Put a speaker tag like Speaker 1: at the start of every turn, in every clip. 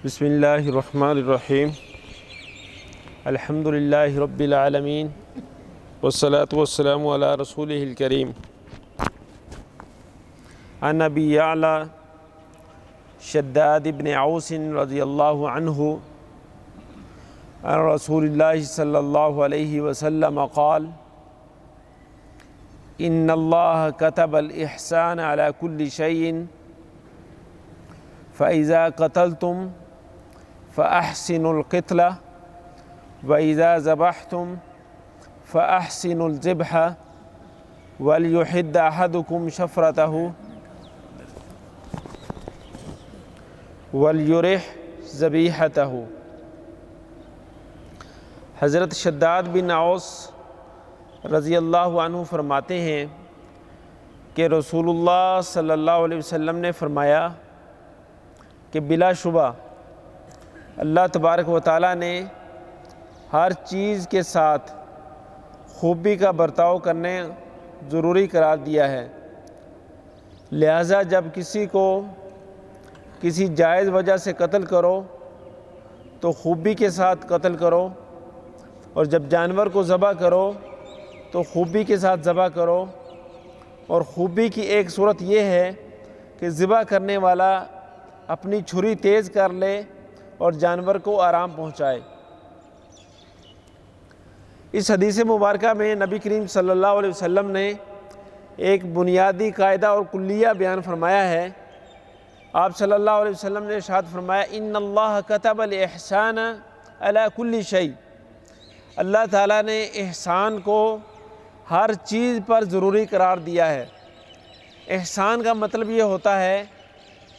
Speaker 1: بسم اللہ الرحمن الرحیم الحمدللہ رب العالمین والصلاة والسلام علی رسولہ الکریم عن ابی یعلا شداد بن عوس رضی اللہ عنہ عن رسول اللہ صلی اللہ علیہ وسلم قال ان اللہ كتب الاحسان على كل شيء فإذا قتلتم فأحسنوا القتلة وإذا ذبحتم فأحسنوا الذبح وليحد أحدكم شفرته وليرح ذبيحته۔ حضرت شداد بن عوس رضی اللہ عنہ فرماتے ہیں کہ رسول اللہ صلی اللہ علیہ وسلم نے فرمایا کہ بلا شبہ اللہ تبارک و تعالیٰ نے ہر چیز کے ساتھ خوبی کا برتاؤ کرنے ضروری قرار دیا ہے، لہٰذا جب کسی کو کسی جائز وجہ سے قتل کرو تو خوبی کے ساتھ قتل کرو، اور جب جانور کو ذبح کرو تو خوبی کے ساتھ ذبح کرو۔ اور خوبی کی ایک صورت یہ ہے کہ ذبح کرنے والا اپنی چھری تیز کر لے اور جانور کو آرام پہنچائے۔ اس حدیث مبارکہ میں نبی کریم صلی اللہ علیہ وسلم نے ایک بنیادی قاعدہ اور کلیہ بیان فرمایا ہے۔ آپ صلی اللہ علیہ وسلم نے ارشاد فرمایا ان اللہ كتب الاحسان علی کل شیء، اللہ تعالیٰ نے احسان کو ہر چیز پر ضروری قرار دیا ہے۔ احسان کا مطلب یہ ہوتا ہے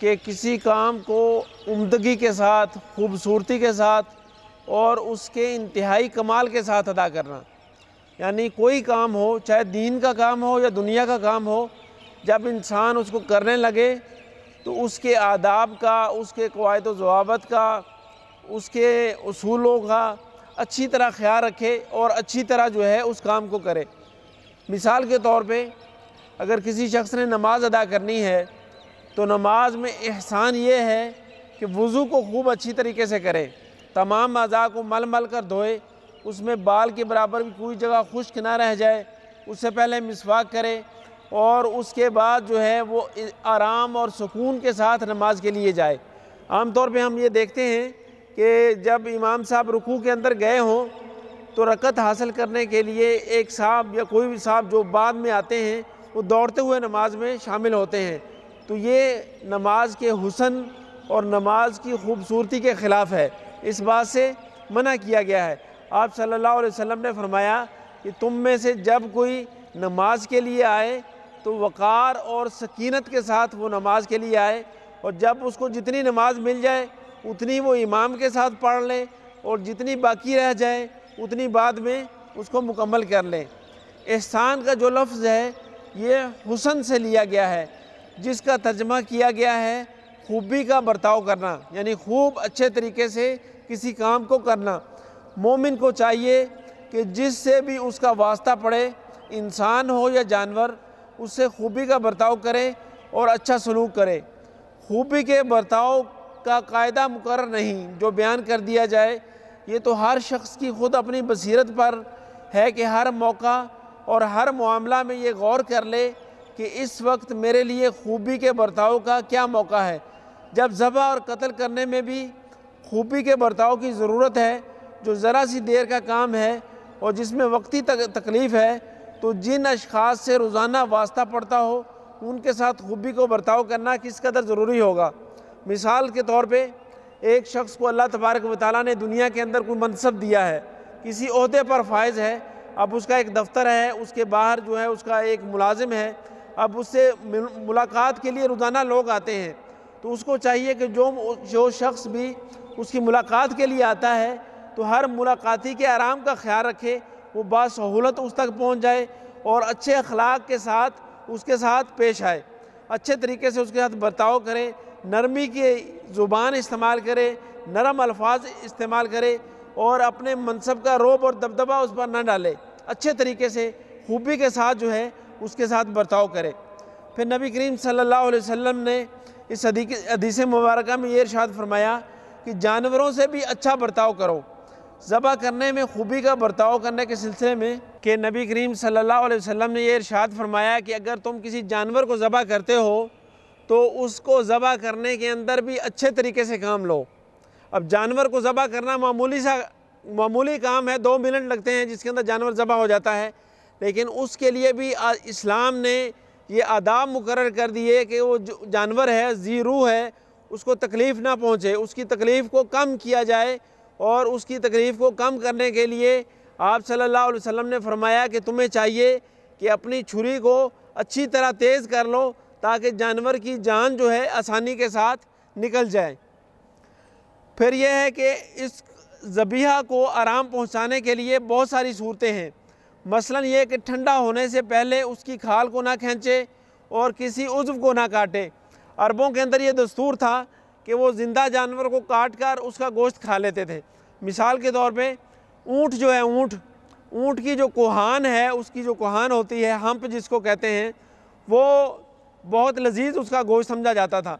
Speaker 1: کہ کسی کام کو عمدگی کے ساتھ، خوبصورتی کے ساتھ اور اس کے انتہائی کمال کے ساتھ ادا کرنا، یعنی کوئی کام ہو، چاہے دین کا کام ہو یا دنیا کا کام ہو، جب انسان اس کو کرنے لگے تو اس کے آداب کا، اس کے قواعد و ضوابط کا، اس کے اصولوں کا اچھی طرح خیال رکھے اور اچھی طرح جو ہے اس کام کو کرے۔ مثال کے طور پہ اگر کسی شخص نے نماز ادا کرنی ہے تو نماز میں احسان یہ ہے کہ وضو کو خوب اچھی طریقے سے کرے، تمام اعضاء کو مل مل کر دھوئے، اس میں بال کے برابر بھی کوئی جگہ خشک نہ رہ جائے، اس سے پہلے مسواک کرے، اور اس کے بعد جو ہے وہ آرام اور سکون کے ساتھ نماز کے لیے جائے۔ عام طور پہ ہم یہ دیکھتے ہیں کہ جب امام صاحب رکوع کے اندر گئے ہوں تو رکعت حاصل کرنے کے لیے ایک صاحب یا کوئی بھی صاحب جو بعد میں آتے ہیں وہ دوڑتے ہوئے نماز میں شامل ہوتے ہیں، تو یہ نماز کے حسن اور نماز کی خوبصورتی کے خلاف ہے، اس بات سے منع کیا گیا ہے۔ آپ صلی اللہ علیہ وسلم نے فرمایا کہ تم میں سے جب کوئی نماز کے لیے آئے تو وقار اور سکینت کے ساتھ وہ نماز کے لیے آئے، اور جب اس کو جتنی نماز مل جائے اتنی وہ امام کے ساتھ پڑھ لے، اور جتنی باقی رہ جائے اتنی بعد میں اس کو مکمل کر لیں۔ احسان کا جو لفظ ہے یہ حسن سے لیا گیا ہے، جس کا ترجمہ کیا گیا ہے خوبی کا برتاؤ کرنا، یعنی خوب اچھے طریقے سے کسی کام کو کرنا۔ مومن کو چاہیے کہ جس سے بھی اس کا واسطہ پڑے، انسان ہو یا جانور، اس سے خوبی کا برتاؤ کرے اور اچھا سلوک کرے۔ خوبی کے برتاؤ کا قاعدہ مقرر نہیں جو بیان کر دیا جائے، یہ تو ہر شخص کی خود اپنی بصیرت پر ہے کہ ہر موقع اور ہر معاملہ میں یہ غور کر لے کہ اس وقت میرے لیے خوبی کے برتاؤ کا کیا موقع ہے۔ جب ذبح اور قتل کرنے میں بھی خوبی کے برتاؤ کی ضرورت ہے، جو ذرا سی دیر کا کام ہے اور جس میں وقتی تکلیف ہے، تو جن اشخاص سے روزانہ واسطہ پڑتا ہو ان کے ساتھ خوبی کو برتاؤ کرنا کس قدر ضروری ہوگا۔ مثال کے طور پہ ایک شخص کو اللہ تبارک و تعالیٰ نے دنیا کے اندر کوئی منصب دیا ہے، کسی عہدے پر فائز ہے، اب اس کا ایک دفتر ہے، اس کے باہر جو ہے اس کا ایک ملازم ہے، اب اس سے ملاقات کے لیے روزانہ لوگ آتے ہیں، تو اس کو چاہیے کہ جو شخص بھی اس کی ملاقات کے لیے آتا ہے تو ہر ملاقاتی کے آرام کا خیال رکھے، وہ باسہولت اس تک پہنچ جائے اور اچھے اخلاق کے ساتھ اس کے ساتھ پیش آئے، اچھے طریقے سے اس کے ساتھ برتاؤ کرے، نرمی کی زبان استعمال کرے، نرم الفاظ استعمال کرے، اور اپنے منصب کا رعب اور دبدبہ اس پر نہ ڈالے، اچھے طریقے سے خوبی کے ساتھ جو ہے اس کے ساتھ برتاؤ کرے۔ پھر نبی کریم صلی اللہ علیہ وسلم نے اس حدیث مبارکہ میں یہ ارشاد فرمایا کہ جانوروں سے بھی اچھا برتاؤ کرو۔ ذبح کرنے میں خوبی کا برتاؤ کرنے کے سلسلے میں کہ نبی کریم صلی اللہ علیہ وسلم نے یہ ارشاد فرمایا کہ اگر تم کسی جانور کو ذبح کرتے ہو تو اس کو ذبح کرنے کے اندر بھی اچھے طریقے سے کام لو۔ اب جانور کو ذبح کرنا معمولی کام ہے، 2 منٹ لگتے ہیں جس کے اندر جانور ذبح ہو جاتا ہے، لیکن اس کے لیے بھی اسلام نے یہ آداب مقرر کر دیے کہ وہ جانور ہے، ذی روح ہے، اس کو تکلیف نہ پہنچے، اس کی تکلیف کو کم کیا جائے، اور اس کی تکلیف کو کم کرنے کے لیے آپ صلی اللہ علیہ وسلم نے فرمایا کہ تمہیں چاہیے کہ اپنی چھری کو اچھی طرح تیز کر لو تاکہ جانور کی جان جو ہے آسانی کے ساتھ نکل جائے۔ پھر یہ ہے کہ اس ذبیحہ کو آرام پہنچانے کے لیے بہت ساری صورتیں ہیں، مثلا یہ کہ ٹھنڈا ہونے سے پہلے اس کی کھال کو نہ کھینچے اور کسی عضو کو نہ کاٹے۔ عربوں کے اندر یہ دستور تھا کہ وہ زندہ جانور کو کاٹ کر اس کا گوشت کھا لیتے تھے۔ مثال کے طور پہ اونٹ جو ہے، اونٹ کی جو کوہان ہے، اس کی جو کوہان ہوتی ہے، ہمپ جس کو کہتے ہیں، وہ بہت لذیذ اس کا گوشت سمجھا جاتا تھا۔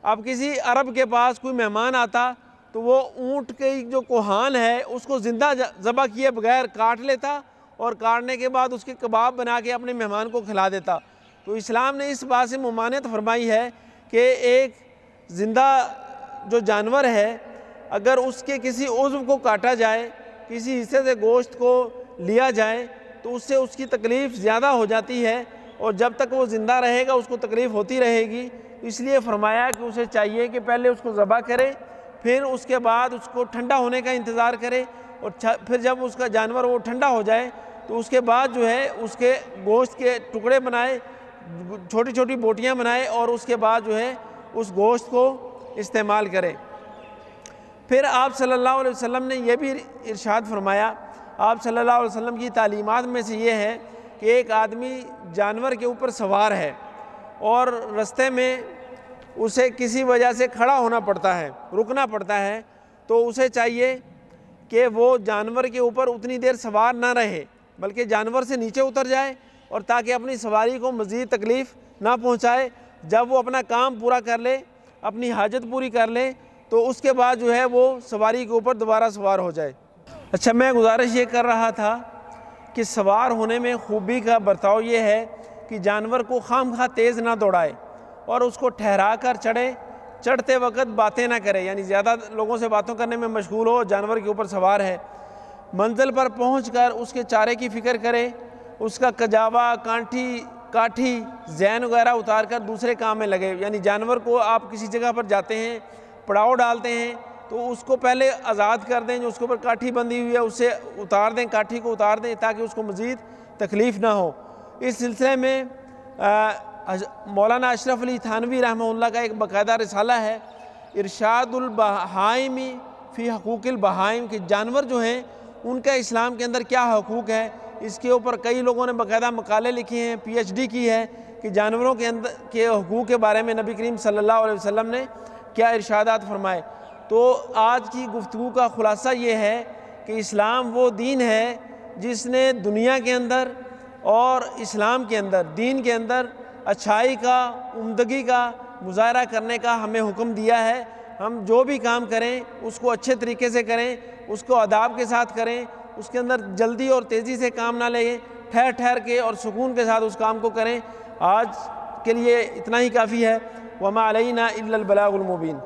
Speaker 1: اب کسی عرب کے پاس کوئی مہمان آتا تو وہ اونٹ کی جو کوہان ہے اس کو زندہ ذبح کیے بغیر کاٹ لیتا، اور کاٹنے کے بعد اس کے کباب بنا کے اپنے مہمان کو کھلا دیتا۔ تو اسلام نے اس بات سے ممانعت فرمائی ہے کہ ایک زندہ جو جانور ہے اگر اس کے کسی عضو کو کاٹا جائے، کسی حصے سے گوشت کو لیا جائے تو اس سے اس کی تکلیف زیادہ ہو جاتی ہے، اور جب تک وہ زندہ رہے گا اس کو تکلیف ہوتی رہے گی۔ اس لیے فرمایا کہ اسے چاہیے کہ پہلے اس کو ذبح کرے، پھر اس کے بعد اس کو ٹھنڈا ہونے کا انتظار کرے، اور پھر جب اس کا جانور وہ ٹھنڈا ہو جائے تو اس کے بعد جو ہے اس کے گوشت کے ٹکڑے بنائے، چھوٹی چھوٹی بوٹیاں بنائے، اور اس کے بعد جو ہے اس گوشت کو استعمال کرے۔ پھر آپ صلی اللہ علیہ وسلم نے یہ بھی ارشاد فرمایا، آپ صلی اللہ علیہ وسلم کی تعلیمات میں سے یہ ہے کہ ایک آدمی جانور کے اوپر سوار ہے اور رستے میں اسے کسی وجہ سے کھڑا ہونا پڑتا ہے، رکنا پڑتا ہے، تو اسے چاہیے کہ وہ جانور کے اوپر اتنی دیر سوار نہ رہے بلکہ جانور سے نیچے اتر جائے، اور تاکہ اپنی سواری کو مزید تکلیف نہ پہنچائے۔ جب وہ اپنا کام پورا کر لے، اپنی حاجت پوری کر لے، تو اس کے بعد جو ہے وہ سواری کے اوپر دوبارہ سوار ہو جائے۔ اچھا، میں گزارش یہ کر رہا تھا کہ سوار ہونے میں خوبی کا برتاؤ یہ ہے کہ جانور کو خام خواہ تیز نہ دوڑائے اور اس کو ٹھہرا کر چڑھے، چڑھتے وقت باتیں نہ کرے، یعنی زیادہ لوگوں سے باتوں کرنے میں مشغول ہو، جانور کے اوپر سوار ہے۔ منزل پر پہنچ کر اس کے چارے کی فکر کرے، اس کا کجاوا، کاٹھی، زین وغیرہ اتار کر دوسرے کام میں لگے۔ یعنی جانور کو آپ کسی جگہ پر جاتے ہیں، پڑاؤ ڈالتے ہیں، تو اس کو پہلے آزاد کر دیں، جو اس کے اوپر کاٹھی بندھی ہوئی ہے اسے اتار دیں، کاٹھی کو اتار دیں تاکہ اس کو مزید تکلیف نہ ہو۔ اس سلسلے میں مولانا اشرف علی تھانوی رحمہ اللہ کا ایک باقاعدہ رسالہ ہے، ارشاد البہائم فی حقوق البہائم، کہ جانور جو ہیں ان کا اسلام کے اندر کیا حقوق ہے۔ اس کے اوپر کئی لوگوں نے باقاعدہ مقالے لکھے ہیں، پی ایچ ڈی کی ہے کہ جانوروں کے اندر کے حقوق کے بارے میں نبی کریم صلی اللہ علیہ وسلم نے کیا ارشادات فرمائے۔ تو آج کی گفتگو کا خلاصہ یہ ہے کہ اسلام وہ دین ہے جس نے دنیا کے اندر اور اسلام کے اندر، دین کے اندر اچھائی کا، عمدگی کا مظاہرہ کرنے کا ہمیں حکم دیا ہے۔ ہم جو بھی کام کریں اس کو اچھے طریقے سے کریں، اس کو آداب کے ساتھ کریں، اس کے اندر جلدی اور تیزی سے کام نہ لیں، ٹھہر کے اور سکون کے ساتھ اس کام کو کریں۔ آج کے لیے اتنا ہی کافی ہے۔ وما علینا الا البلاغ المبین۔